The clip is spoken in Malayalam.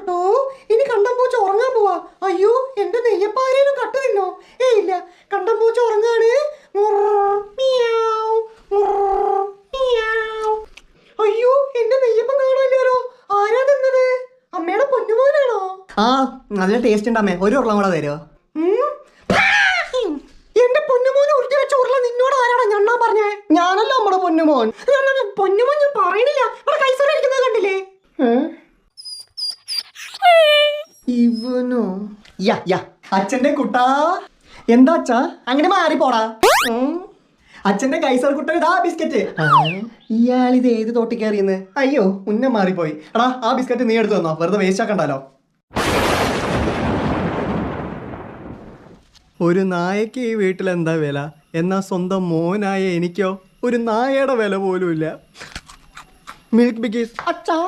തൊട്ടു. ഇനി കണ്ടം പൂച്ച ഉറങ്ങാൻ പോവാ. അയ്യോ എന്റെ നെയ്യപ്പാരേലും കട്ട് തിന്നോ? ഇല്ല, കണ്ടം പൂച്ച ഉറങ്ങാണ്. അയ്യോ എന്റെ നെയ്യപ്പം കാണാനില്ലല്ലോ. ആരാ തിന്നത്? അമ്മയുടെ പൊന്നുമോനാണോ? ആ നല്ല ടേസ്റ്റ് ഉണ്ട് അമ്മേ, ഒരു ഉരുളം കൂടെ തരുമോ? എന്റെ പൊന്നുമോനെ ഉരുട്ടി വെച്ച ഉരുള നിന്നോട് ആരാടാ ഞണ്ണാൻ പറഞ്ഞേ? ഞാനല്ലോ നമ്മുടെ പൊന്നുമോൻ. പൊന്നുമോൻ ഞാൻ പറയണില്ല. ഇവിടെ കൈസറ ഇരിക്കുന്നത് കണ്ടില്ലേ? ഇവനോ? യാ യാ അച്ഛന്റെ കുട്ടാ. എന്താ അച്ഛാ അങ്ങനെ മാറി പോടാ. അച്ഛന്റെ കൈസർ കുട്ട ഇതാ ബിസ്ക്കറ്റ്. ഇയാളിത് ഏത് തോട്ടി കയറിയെന്ന്? അയ്യോ ഉന്നം മാറിപ്പോയി. എടാ ആ ബിസ്ക്കറ്റ് നീ എടുത്തു തന്നോ, വെറുതെ വേസ്റ്റ് ആക്കണ്ടല്ലോ. ഒരു നായക്ക് ഈ വീട്ടിൽ എന്താ വില, എന്നാ സ്വന്തം മോനായ എനിക്കോ ഒരു നായയുടെ വില പോലും ഇല്ല. മിൽക്ക് ബിക്കീസ് അച്ഛാ.